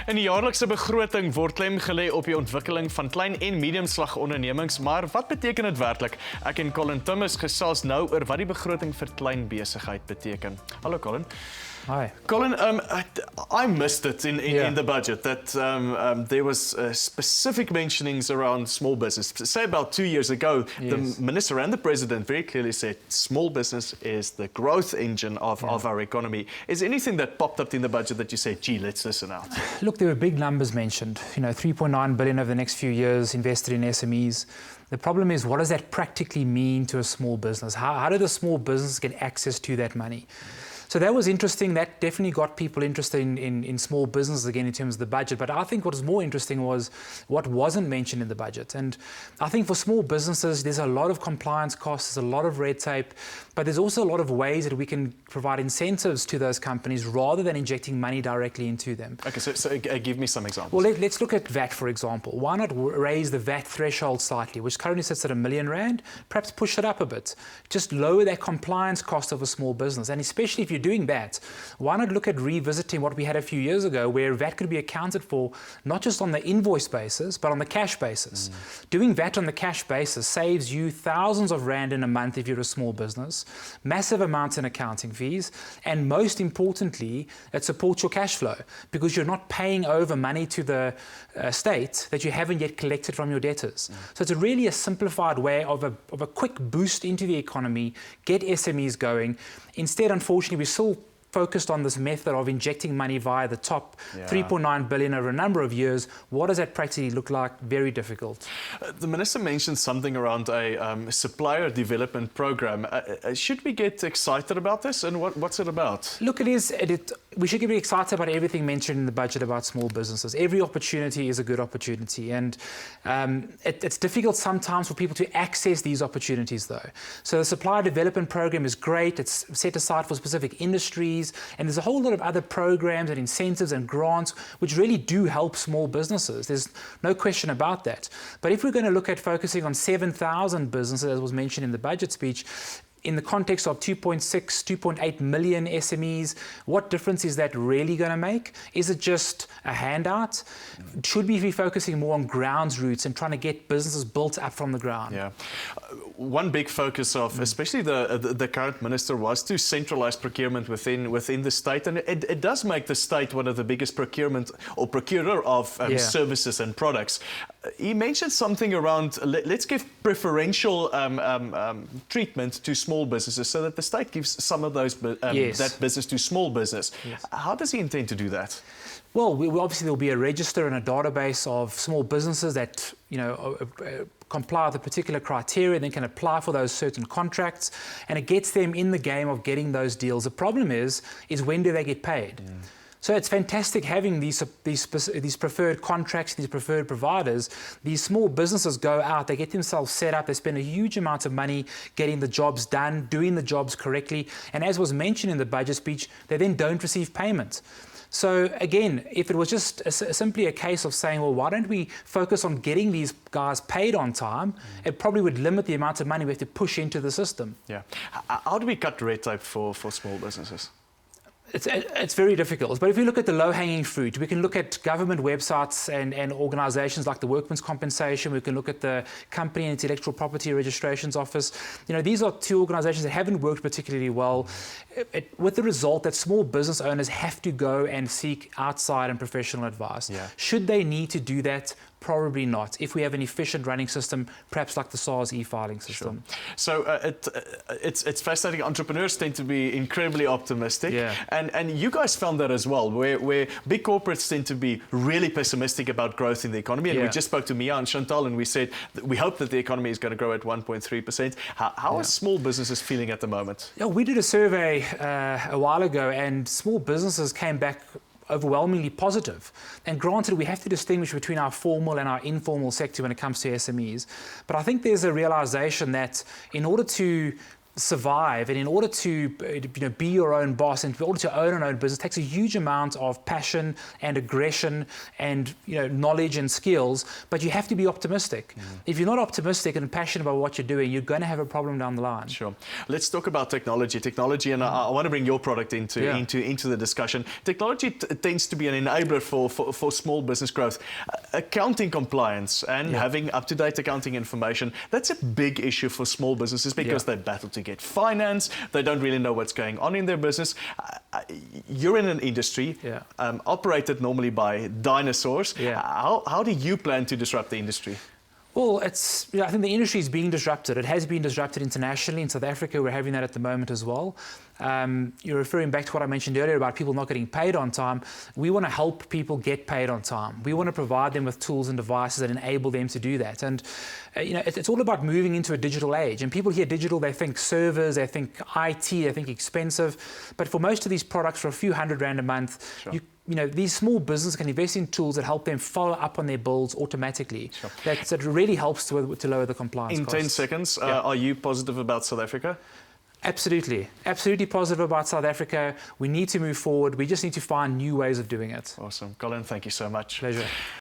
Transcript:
In die jaarlikse begroting word klem gelê op die ontwikkeling van klein en mediumslag ondernemings, maar wat beteken dit werklik? Ek en Collin Timmis gesels nou oor wat die begroting vir klein besigheid beteken. Hallo Collin. Hi. Colin, I missed it in the budget that there was specific mentionings around small business. Say about 2 years ago, the minister and the president very clearly said small business is the growth engine of our economy. Is there anything that popped up in the budget that you said, gee, let's listen out? Look, there were big numbers mentioned. 3.9 billion over the next few years invested in SMEs. The problem is, what does that practically mean to a small business? How do the small business get access to that money? So that was interesting. That definitely got people interested in small businesses again in terms of the budget. But I think what was more interesting was what wasn't mentioned in the budget. And I think for small businesses, there's a lot of compliance costs, there's a lot of red tape, but there's also a lot of ways that we can provide incentives to those companies rather than injecting money directly into them. Okay, so give me some examples. Well, let's look at VAT, for example. Why not raise the VAT threshold slightly, which currently sits at R1 million, perhaps push it up a bit. Just lower that compliance cost of a small business. And especially if you're doing that, why not look at revisiting what we had a few years ago, where VAT could be accounted for not just on the invoice basis, but on the cash basis. Doing VAT on the cash basis saves you thousands of rand in a month if you're a small business, massive amounts in accounting fees, and most importantly, it supports your cash flow because you're not paying over money to the state that you haven't yet collected from your debtors. So it's really a simplified way of a quick boost into the economy, get SMEs going. Instead, unfortunately, we're still focused on this method of injecting money via the top 3.9 billion over a number of years. What does that practically look like? Very difficult. The minister mentioned something around a supplier development program. Should we get excited about this, and what's it about? Look, we should get excited about everything mentioned in the budget about small businesses. Every opportunity is a good opportunity, and it's difficult sometimes for people to access these opportunities though. So the supplier development program is great. It's set aside for specific industries, and there's a whole lot of other programs and incentives and grants which really do help small businesses. There's no question about that. But if we're going to look at focusing on 7,000 businesses, as was mentioned in the budget speech, in the context of 2.8 million SMEs, what difference is that really going to make? Is it just a handout? Should we be focusing more on grounds roots and trying to get businesses built up from the ground? Yeah. One big focus of, especially the current minister, was to centralize procurement within the state, and it does make the state one of the biggest procurement or procurer of services and products. He mentioned something around let's give preferential treatment to small businesses so that the state gives some of those that business to small business. How does he intend to do that? Well, obviously there'll be a register and a database of small businesses that comply with a particular criteria, then can apply for those certain contracts, and it gets them in the game of getting those deals. The problem is when do they get paid? So it's fantastic having these preferred contracts, these preferred providers. These small businesses go out, they get themselves set up, they spend a huge amount of money getting the jobs done, doing the jobs correctly, and as was mentioned in the budget speech, they then don't receive payment. So again, if it was just simply a case of saying, well, why don't we focus on getting these guys paid on time, it probably would limit the amount of money we have to push into the system. Yeah. How do we cut red tape for small businesses? It's very difficult. But if you look at the low-hanging fruit, we can look at government websites and organisations like the Workmen's Compensation. We can look at the Company and Intellectual Property Registrations Office. These are two organisations that haven't worked particularly well, with the result that small business owners have to go and seek outside and professional advice. Should they need to do that? Probably not. If we have an efficient running system, perhaps like the SARS e-filing system. So it's fascinating. Entrepreneurs tend to be incredibly optimistic, and you guys found that as well, where big corporates tend to be really pessimistic about growth in the economy. And we just spoke to Mia and Chantal, and we said that we hope that the economy is going to grow at 1.3%. How are small businesses feeling at the moment? Yeah, we did a survey a while ago, and small businesses came back overwhelmingly positive. And granted, we have to distinguish between our formal and our informal sector when it comes to SMEs. But I think there's a realization that in order to survive, and in order to be your own boss, and in order to own an own business, takes a huge amount of passion and aggression and knowledge and skills. But you have to be optimistic. If you're not optimistic and passionate about what you're doing, you're going to have a problem down the line. Sure. Let's talk about technology, and I want to bring your product into the discussion. Technology tends to be an enabler for small business growth. Accounting compliance and having up-to-date accounting information, that's a big issue for small businesses because they battle to get finance, they don't really know what's going on in their business. You're in an industry operated normally by dinosaurs. How do you plan to disrupt the industry? Well, I think the industry is being disrupted. It has been disrupted internationally. In South Africa, we're having that at the moment as well. You're referring back to what I mentioned earlier about people not getting paid on time. We want to help people get paid on time. We want to provide them with tools and devices that enable them to do that. And it's all about moving into a digital age. And people hear digital, they think servers, they think IT, they think expensive. But for most of these products, for a few $100 a month, these small businesses can invest in tools that help them follow up on their bills automatically. That really helps to lower the compliance costs. In 10 seconds, are you positive about South Africa? Absolutely. Absolutely positive about South Africa. We need to move forward. We just need to find new ways of doing it. Awesome. Collin, thank you so much. Pleasure.